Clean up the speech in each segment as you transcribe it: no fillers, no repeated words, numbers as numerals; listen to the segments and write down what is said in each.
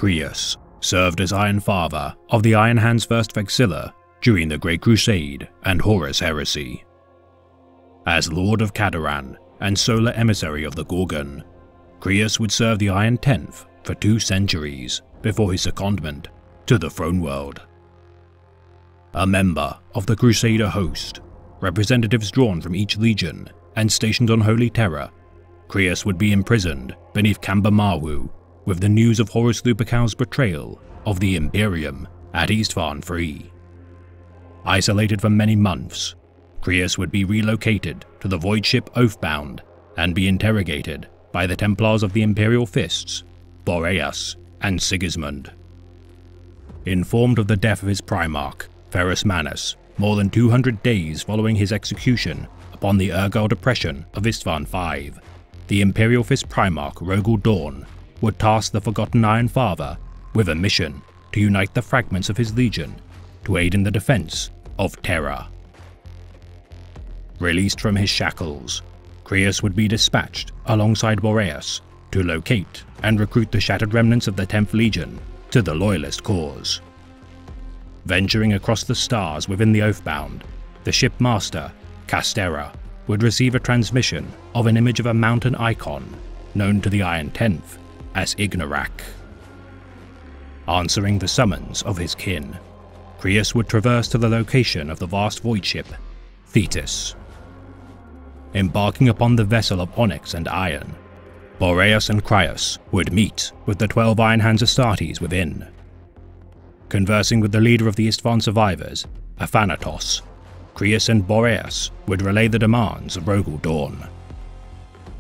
Crius served as Iron Father of the Iron Hand's first Vexilla during the Great Crusade and Horus Heresy. As Lord of Khaderan and Solar Emissary of the Gorgon, Crius would serve the Iron Tenth for 2 centuries before his secondment to the Throne World. A member of the Crusader host, representatives drawn from each legion and stationed on Holy Terra, Crius would be imprisoned beneath Kamba Mawu with the news of Horus Lupercal's betrayal of the Imperium at Isstvan III. Isolated for many months, Crius would be relocated to the void ship Oathbound and be interrogated by the Templars of the Imperial Fists, Boreas and Sigismund. Informed of the death of his Primarch, Ferrus Manus, more than 200 days following his execution upon the Urgal Depression of Isstvan V, the Imperial Fist Primarch Rogel Dawn would task the Forgotten Iron Father with a mission to unite the fragments of his legion to aid in the defense of Terra. Released from his shackles, Crius would be dispatched alongside Boreas to locate and recruit the shattered remnants of the 10th Legion to the Loyalist cause. Venturing across the stars within the Oathbound, the shipmaster, Castera, would receive a transmission of an image of a mountain icon known to the Iron Tenth as Ignorak. Answering the summons of his kin, Crius would traverse to the location of the vast void ship, Thetis. Embarking upon the vessel of onyx and iron, Boreas and Crius would meet with the 12 Iron Hands Astartes within. Conversing with the leader of the Isstvan survivors, Athanatos, Crius and Boreas would relay the demands of Rogel Dawn.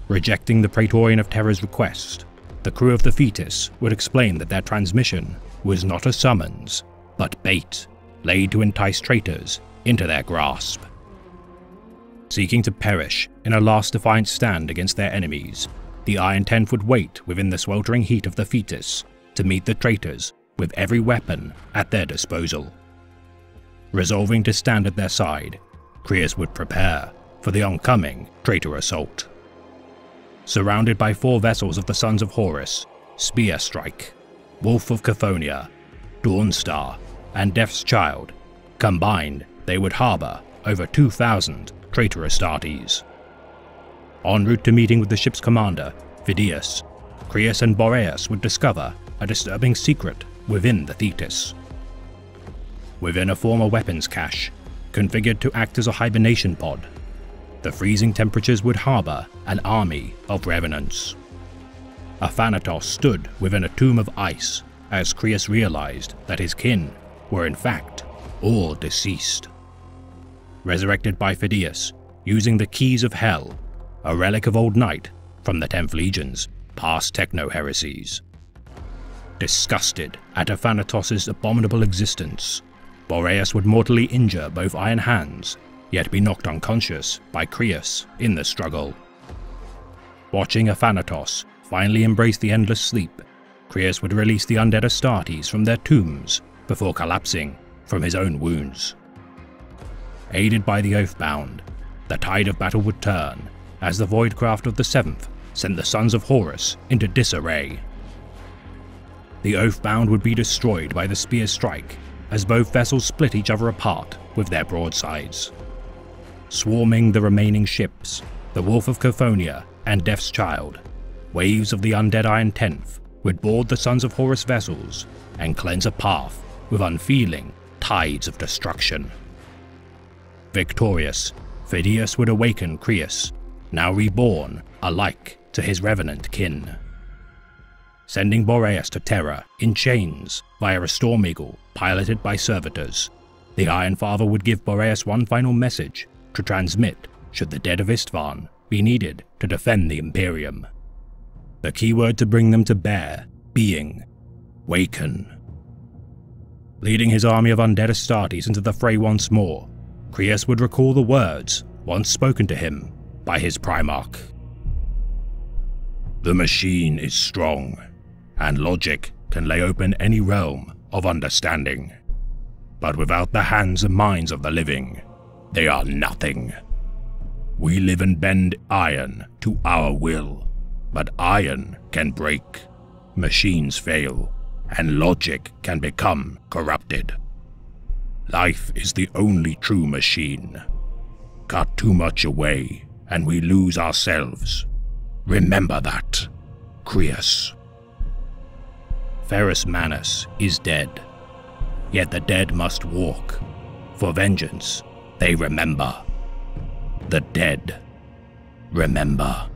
Rejecting the Praetorian of Terra's request, the crew of the Thetis would explain that their transmission was not a summons, but bait laid to entice traitors into their grasp. Seeking to perish in a last defiant stand against their enemies, the Iron Tenth would wait within the sweltering heat of the Thetis to meet the traitors with every weapon at their disposal. Resolving to stand at their side, Crius would prepare for the oncoming traitor assault. Surrounded by 4 vessels of the Sons of Horus, Spearstrike, Wolf of Chthoniya, Dawnstar, and Death's Child, combined they would harbour over 2,000 traitor Astartes. En route to meeting with the ship's commander, Phidias, Crius and Boreas would discover a disturbing secret within the Thetis. Within a former weapons cache, configured to act as a hibernation pod, the freezing temperatures would harbour an army of revenants. Athanatos stood within a tomb of ice as Crius realized that his kin were in fact all deceased. Resurrected by Phidias, using the Keys of Hell, a relic of Old Night from the 10th Legion's past techno-heresies. Disgusted at Athanatos' abominable existence, Boreas would mortally injure both Iron Hands, yet be knocked unconscious by Crius in the struggle. Watching Athanatos finally embrace the endless sleep, Crius would release the undead Astartes from their tombs before collapsing from his own wounds. Aided by the Oathbound, the tide of battle would turn as the Voidcraft of the 7th sent the Sons of Horus into disarray. The Oathbound would be destroyed by the Spear Strike as both vessels split each other apart with their broadsides. Swarming the remaining ships, the Wolf of Chthoniya and Death's Child, waves of the undead Iron Tenth would board the Sons of Horus vessels and cleanse a path with unfeeling tides of destruction. Victorious, Phidias would awaken Crius, now reborn alike to his revenant kin. Sending Boreas to Terra in chains via a Storm Eagle piloted by servitors, the Iron Father would give Boreas one final message to transmit should the dead of Isstvan be needed to defend the Imperium. The keyword to bring them to bear being Waken. Leading his army of undead Astartes into the fray once more, Crius would recall the words once spoken to him by his Primarch. The machine is strong, and logic can lay open any realm of understanding. But without the hands and minds of the living, they are nothing. We live and bend iron to our will, but iron can break. Machines fail, and logic can become corrupted. Life is the only true machine. Cut too much away, and we lose ourselves. Remember that, Crius. Ferrus Manus is dead, yet the dead must walk. For vengeance, they remember. The dead remember.